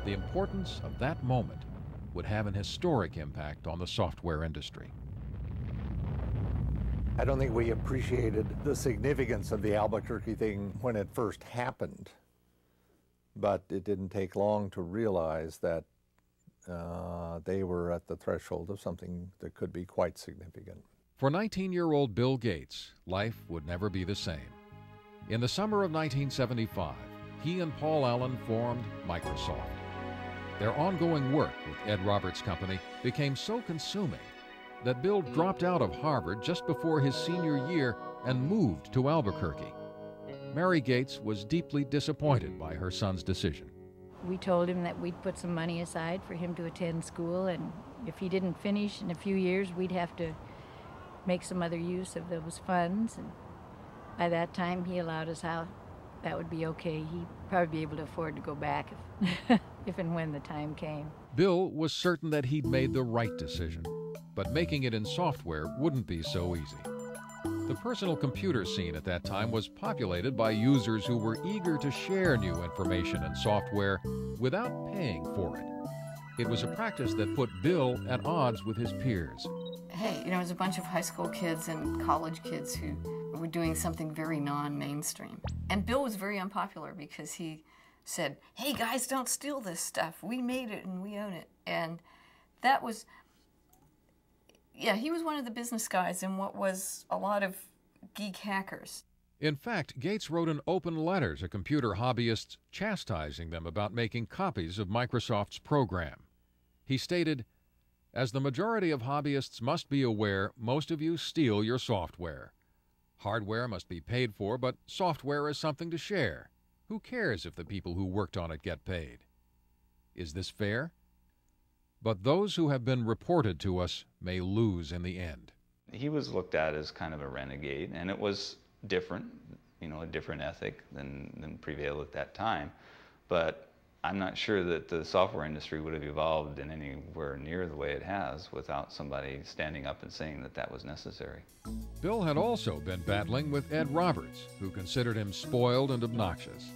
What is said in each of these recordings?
the importance of that moment would have an historic impact on the software industry. I don't think we appreciated the significance of the Albuquerque thing when it first happened, but it didn't take long to realize that they were at the threshold of something that could be quite significant. For 19-year-old Bill Gates, life would never be the same. In the summer of 1975, he and Paul Allen formed Microsoft. Their ongoing work with Ed Roberts' company became so consuming that Bill dropped out of Harvard just before his senior year and moved to Albuquerque. Mary Gates was deeply disappointed by her son's decision. We told him that we'd put some money aside for him to attend school, and if he didn't finish in a few years, we'd have to make some other use of those funds. And by that time, he allowed us out. That would be okay. He'd probably be able to afford to go back if and when the time came. Bill was certain that he'd made the right decision, but making it in software wouldn't be so easy. The personal computer scene at that time was populated by users who were eager to share new information and software without paying for it. It was a practice that put Bill at odds with his peers. Hey, it was a bunch of high school kids and college kids who were doing something very non-mainstream. And Bill was very unpopular because he said, hey guys, don't steal this stuff. We made it and we own it. And that was, yeah, he was one of the business guys in what was a lot of geek hackers. In fact, Gates wrote an open letter to computer hobbyists chastising them about making copies of Microsoft's program. He stated, as the majority of hobbyists must be aware, most of you steal your software. Hardware must be paid for, but software is something to share. Who cares if the people who worked on it get paid? Is this fair? But those who have been reported to us may lose in the end. He was looked at as kind of a renegade, and it was different, you know, a different ethic than prevailed at that time. But I'm not sure that the software industry would have evolved in anywhere near the way it has without somebody standing up and saying that that was necessary. Bill had also been battling with Ed Roberts, who considered him spoiled and obnoxious.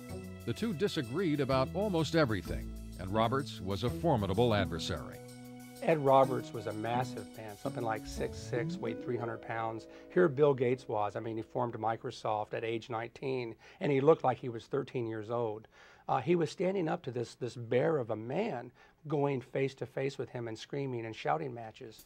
The two disagreed about almost everything, and Roberts was a formidable adversary. Ed Roberts was a massive man, something like 6'6", weighed 300 pounds. Here Bill Gates was. I mean, he formed Microsoft at age 19, and he looked like he was 13 years old. He was standing up to this bear of a man, going face to face with him and screaming and shouting matches.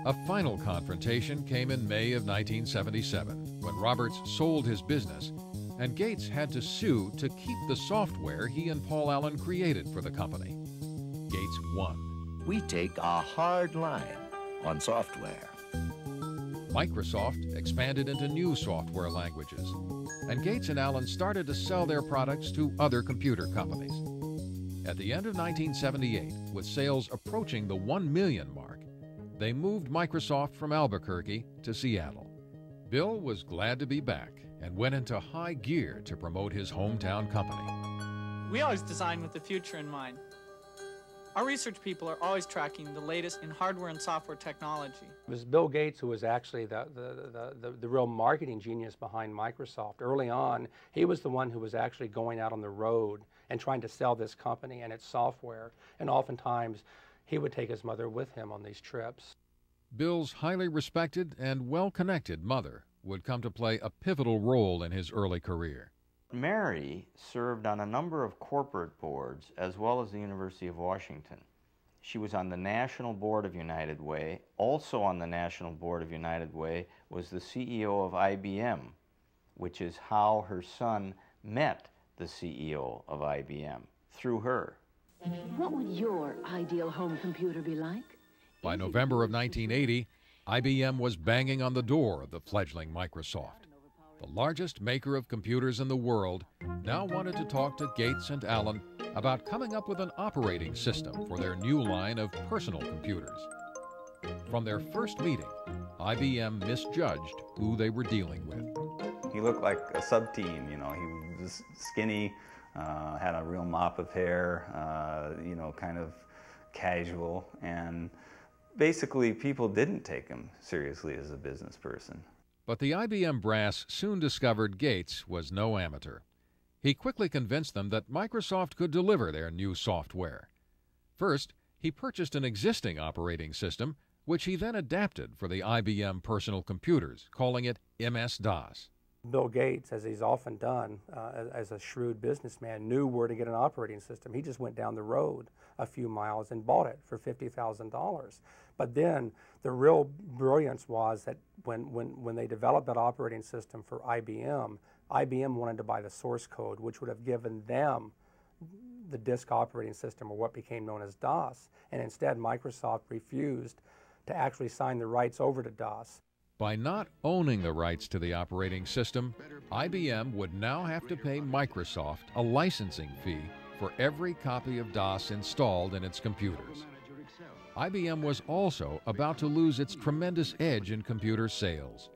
A final confrontation came in May of 1977, when Roberts sold his business, and Gates had to sue to keep the software he and Paul Allen created for the company. Gates won. We take a hard line on software. Microsoft expanded into new software languages, and Gates and Allen started to sell their products to other computer companies. At the end of 1978, with sales approaching the 1 million mark, they moved Microsoft from Albuquerque to Seattle. Bill was glad to be back and went into high gear to promote his hometown company. We always design with the future in mind. Our research people are always tracking the latest in hardware and software technology. It was Bill Gates who was actually the real marketing genius behind Microsoft. Early on, he was the one who was actually going out on the road and trying to sell this company and its software. And oftentimes, he would take his mother with him on these trips. Bill's highly respected and well-connected mother would come to play a pivotal role in his early career. Mary served on a number of corporate boards as well as the University of Washington. She was on the National Board of United Way. Also on the National Board of United Way was the CEO of IBM, which is how her son met the CEO of IBM, through her. What would your ideal home computer be like? By November of 1980, IBM was banging on the door of the fledgling Microsoft. The largest maker of computers in the world now wanted to talk to Gates and Allen about coming up with an operating system for their new line of personal computers. From their first meeting, IBM misjudged who they were dealing with. He looked like a sub-teen, you know, he was skinny, had a real mop of hair, you know, kind of casual, and basically people didn't take him seriously as a business person. But the IBM brass soon discovered Gates was no amateur. He quickly convinced them that Microsoft could deliver their new software. First, he purchased an existing operating system, which he then adapted for the IBM personal computers, calling it MS-DOS. Bill Gates, as he's often done as a shrewd businessman, knew where to get an operating system. He just went down the road a few miles and bought it for $50,000. But then the real brilliance was that when they developed that operating system for IBM, IBM wanted to buy the source code, which would have given them the disk operating system, or what became known as DOS. And instead, Microsoft refused to actually sign the rights over to DOS. By not owning the rights to the operating system, IBM would now have to pay Microsoft a licensing fee for every copy of DOS installed in its computers. IBM was also about to lose its tremendous edge in computer sales.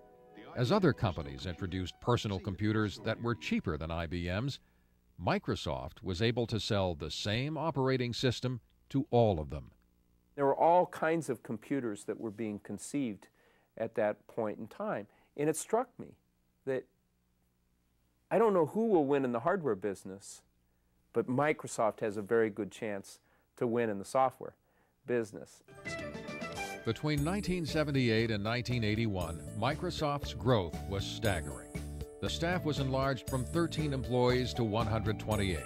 As other companies introduced personal computers that were cheaper than IBM's, Microsoft was able to sell the same operating system to all of them. There were all kinds of computers that were being conceived at that point in time. And it struck me that I don't know who will win in the hardware business, but Microsoft has a very good chance to win in the software business. Between 1978 and 1981, Microsoft's growth was staggering. The staff was enlarged from 13 employees to 128.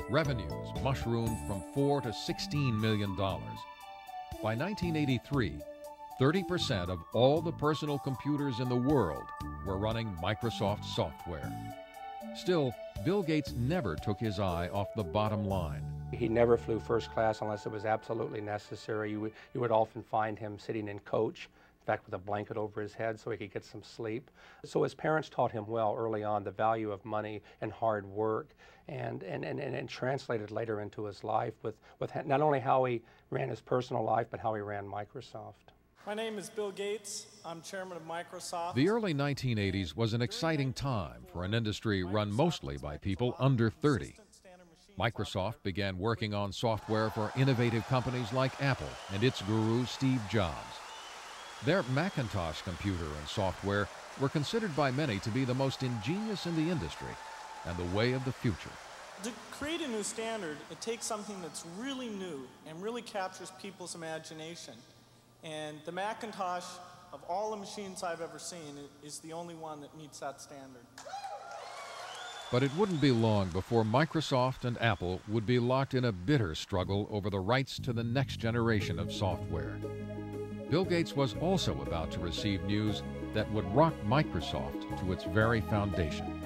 Revenues mushroomed from $4 to $16 million. By 1983, 30% of all the personal computers in the world were running Microsoft software. Still, Bill Gates never took his eye off the bottom line. He never flew first class unless it was absolutely necessary. You would often find him sitting in coach, in fact with a blanket over his head so he could get some sleep. So his parents taught him well early on the value of money and hard work, and translated later into his life with not only how he ran his personal life, but how he ran Microsoft. My name is Bill Gates. I'm chairman of Microsoft. The early 1980s was an exciting time for an industry run mostly by people under 30. Microsoft began working on software for innovative companies like Apple and its guru Steve Jobs. Their Macintosh computer and software were considered by many to be the most ingenious in the industry and the way of the future. To create a new standard, it takes something that's really new and really captures people's imagination. And the Macintosh, of all the machines I've ever seen, is the only one that meets that standard. But it wouldn't be long before Microsoft and Apple would be locked in a bitter struggle over the rights to the next generation of software. Bill Gates was also about to receive news that would rock Microsoft to its very foundation.